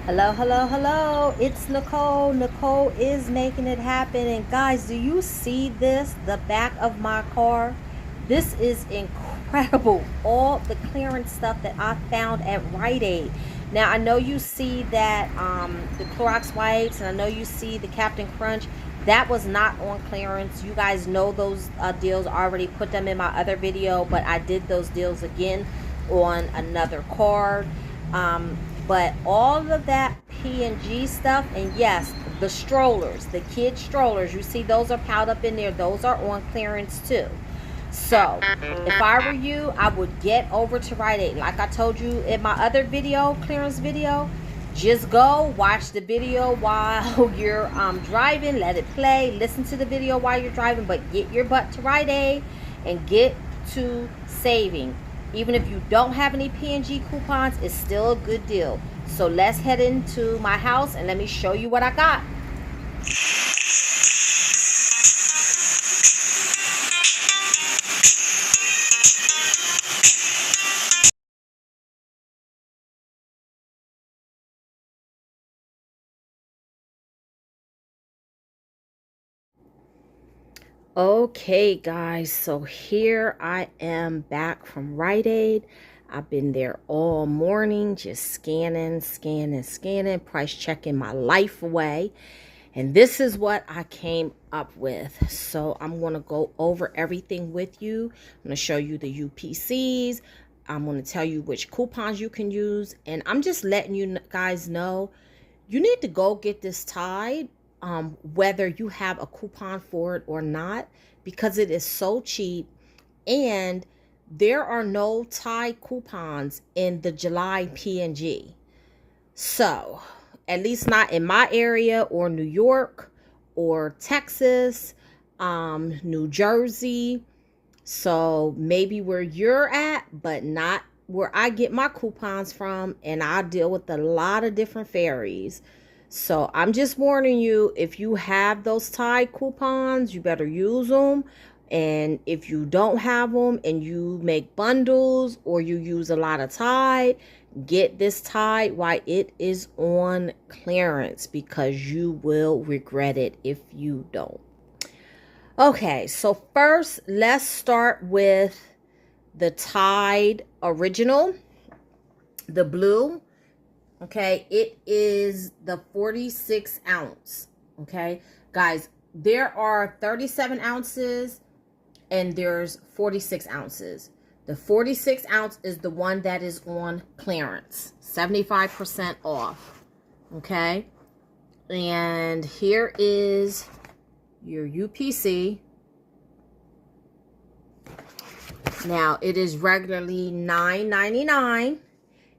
Hello, hello, hello. It's Nicole. Nicole is making it happen. And guys, do you see this? The back of my car? This is incredible. All the clearance stuff that I found at Rite Aid. Now, I know you see that the Clorox wipes, and I know you see the Captain Crunch. That was not on clearance. You guys know those deals. I already put them in my other video, but I did those deals again on another card. But all of that P&G stuff, and yes, the strollers, the kid strollers, you see those are piled up in there. Those are on clearance too. So if I were you, I would get over to Rite Aid. Like I told you in my other video, clearance video, just go watch the video while you're driving. Let it play. Listen to the video while you're driving, but get your butt to Rite Aid and get to saving. Even if you don't have any P&G coupons, it's still a good deal. So let's head into my house and let me show you what I got. Okay, guys, so here I am back from Rite Aid. I've been there all morning, just scanning, price checking my life away. And this is what I came up with. So I'm going to go over everything with you. I'm going to show you the UPCs. I'm going to tell you which coupons you can use. And I'm just letting you guys know, you need to go get this Tide. Whether you have a coupon for it or not, because it is so cheap, and there are no Tide coupons in the July P&G. So, at least not in my area, or New York, or Texas, New Jersey. So, maybe where you're at, but not where I get my coupons from, and I deal with a lot of different ferries. So I'm just warning you, if you have those Tide coupons, you better use them. And if you don't have them and you make bundles or you use a lot of Tide, get this Tide while it is on clearance, because you will regret it if you don't. Okay, so first let's start with the Tide Original, the blue. Okay, it is the 46 ounce. Okay, guys, there are 37 ounces and there's 46 ounces. The 46 ounce is the one that is on clearance, 75% off. Okay, and here is your UPC. Now, it is regularly $9.99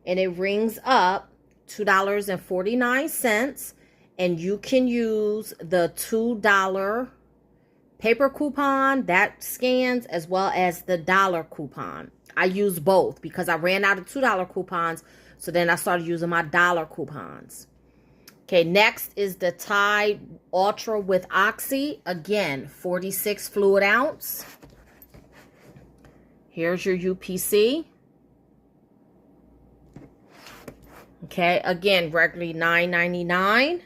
and it rings up $2.49, and you can use the $2 paper coupon that scans, as well as the dollar coupon. I use both because I ran out of $2 coupons, so then I started using my dollar coupons. Okay, next is the Tide Ultra with Oxy. Again, 46 fluid ounce. Here's your UPC. Okay, again, regularly $9.99,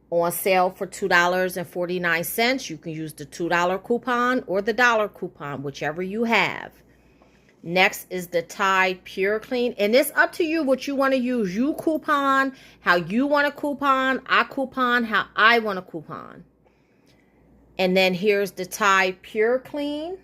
on sale for $2.49. You can use the $2 coupon or the dollar coupon, whichever you have. Next is the Tide Pure Clean, and it's up to you what you want to use. You coupon how you want a coupon. I coupon how I want a coupon. And then here's the Tide Pure Clean,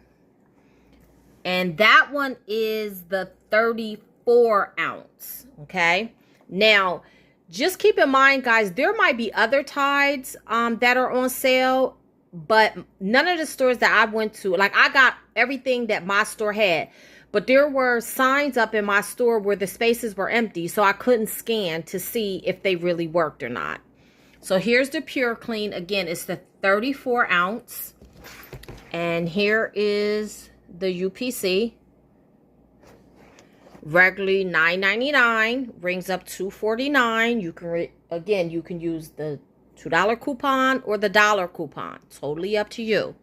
and that one is the 34 ounce. Okay. Now, just keep in mind, guys, there might be other Tides that are on sale, but none of the stores that I went to, like, I got everything that my store had, but there were signs up in my store where the spaces were empty, so I couldn't scan to see if they really worked or not. So here's the Pure Clean. Again, it's the 34 ounce, and here is the UPC. Regularly $9.99, rings up $2.49. You can again, you can use the $2 coupon or the dollar coupon. Totally up to you.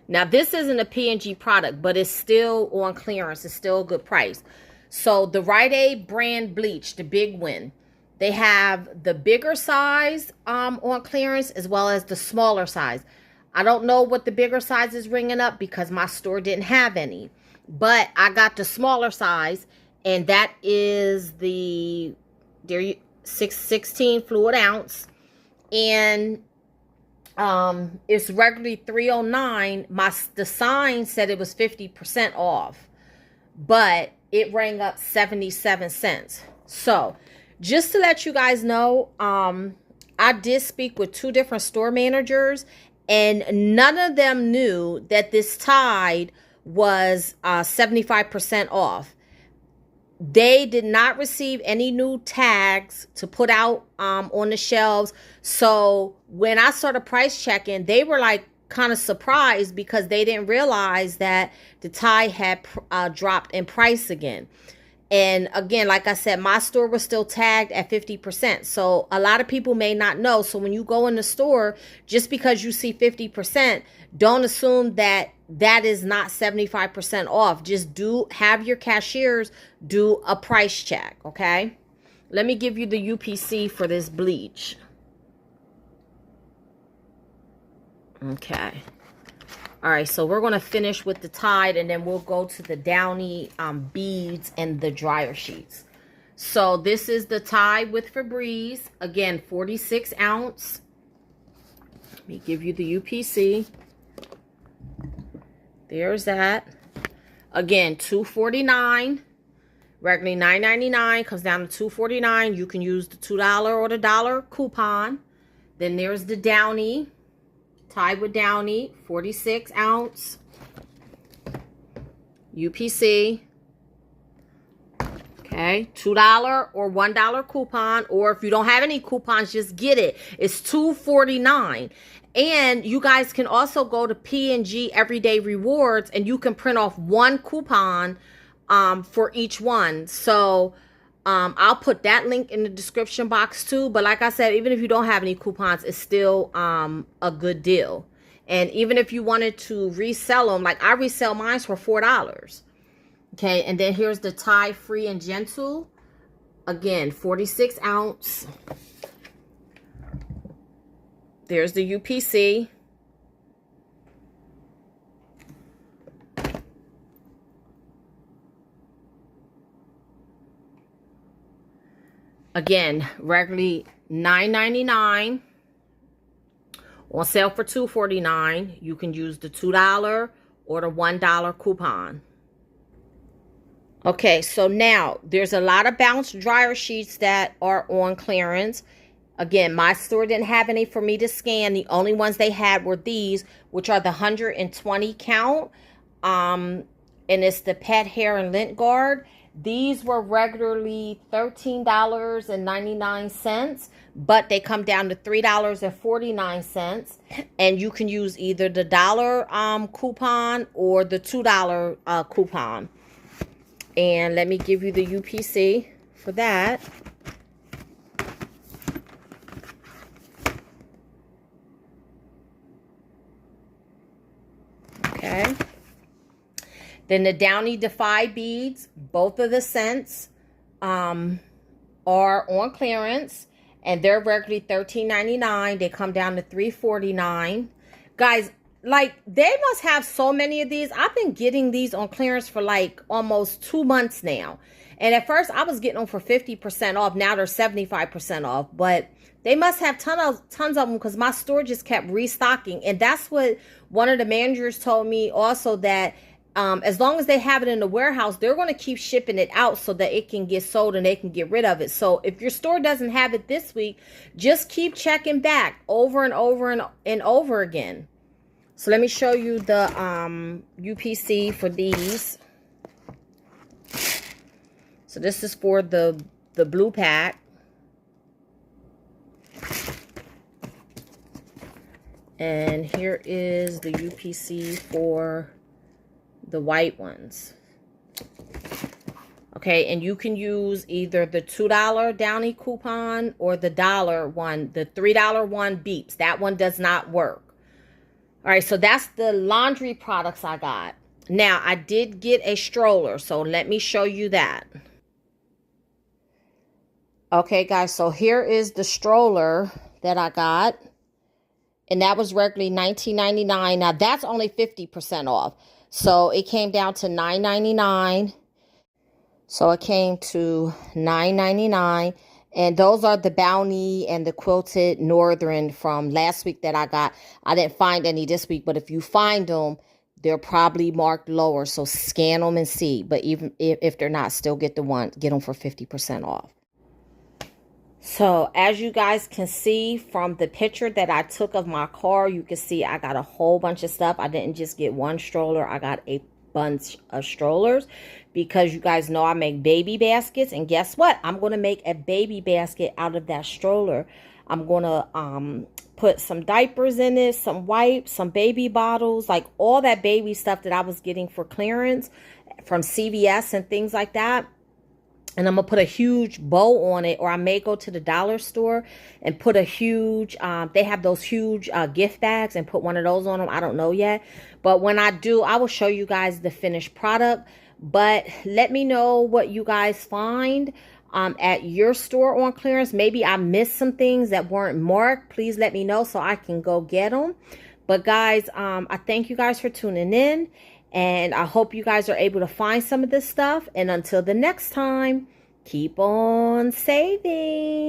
Now, this isn't a P&G product, but it's still on clearance. It's still a good price. So the Rite Aid brand bleach, the big one, They have the bigger size on clearance as well as the smaller size. I don't know what the bigger size is ringing up because my store didn't have any. But I got the smaller size, and that is the 16 fluid ounce. And it's regularly $309. The sign said it was 50% off, but it rang up 77 cents. So just to let you guys know, I did speak with 2 different store managers, and none of them knew that this Tide was 75% off. They did not receive any new tags to put out on the shelves. So when I started price checking, they were like kind of surprised because they didn't realize that the Tide had dropped in price again. And again, like I said, my store was still tagged at 50%. So a lot of people may not know. So when you go in the store, just because you see 50%, don't assume that that is not 75% off. Just have your cashiers do a price check, okay? Let me give you the UPC for this bleach. Okay. All right, so we're going to finish with the Tide, and then we'll go to the Downy beads and the dryer sheets. So this is the Tide with Febreze. Again, 46 ounce. Let me give you the UPC. There's that. Again, $2.49. Regularly $9.99. Comes down to $2.49. You can use the $2 or the dollar coupon. Then there's the Downy. Tide with Downy, 46 ounce. UPC. Okay, $2 or $1 coupon. Or if you don't have any coupons, just get it. It's $2.49. And you guys can also go to P&G Everyday Rewards, and you can print off 1 coupon for each one. So I'll put that link in the description box too. But like I said, even if you don't have any coupons, it's still a good deal. And even if you wanted to resell them, like I resell mine for $4. Okay, and then here's the Tide Free and Gentle. Again, 46 ounce. There's the UPC. Again, regularly $9.99. On sale for $2.49. You can use the $2 or the $1 coupon. Okay, so now there's a lot of bounce dryer sheets that are on clearance. Again, my store didn't have any for me to scan. The only ones they had were these, which are the 120 count. And it's the pet hair and lint guard. These were regularly $13.99, but they come down to $3.49. And you can use either the dollar coupon or the $2 coupon. And let me give you the UPC for that. Okay. Then the Downy Defy beads, both of the scents are on clearance, and they're regularly $13.99. They come down to $3.49. Guys, like, they must have so many of these. I've been getting these on clearance for like almost 2 months now. And at first I was getting them for 50% off. Now they're 75% off. But they must have tons of them because my store just kept restocking. And that's what one of the managers told me also, that as long as they have it in the warehouse, they're going to keep shipping it out so that it can get sold and they can get rid of it. So if your store doesn't have it this week, just keep checking back over and over and over again. So let me show you the UPC for these. So this is for the blue pack. And here is the UPC for the white ones. Okay, and you can use either the $2 Downy coupon or the dollar one. The $3 one beeps. That one does not work. All right, so that's the laundry products I got. Now, I did get a stroller, so let me show you that. Okay, guys, so here is the stroller that I got. And that was regularly $19.99. Now, that's only 50% off. So it came down to $9.99. So it came to $9.99. And those are the Downy and the quilted northern from last week that I got. I didn't find any this week, but if you find them, they're probably marked lower. So scan them and see. But even if they're not, still get them for 50% off. So as you guys can see from the picture that I took of my car, you can see I got a whole bunch of stuff. I didn't just get one stroller. I got a bunch of strollers because you guys know I make baby baskets. And guess what? I'm going to make a baby basket out of that stroller. I'm going to put some diapers in it, some wipes, some baby bottles, like all that baby stuff that I was getting for clearance from CVS and things like that. And I'm going to put a huge bow on it, or I may go to the dollar store and put a huge, they have those huge gift bags and put one of those on them. I don't know yet. But when I do, I will show you guys the finished product. But let me know what you guys find at your store on clearance. Maybe I missed some things that weren't marked. Please let me know so I can go get them. But guys, I thank you guys for tuning in. And I hope you guys are able to find some of this stuff. And until the next time, keep on saving.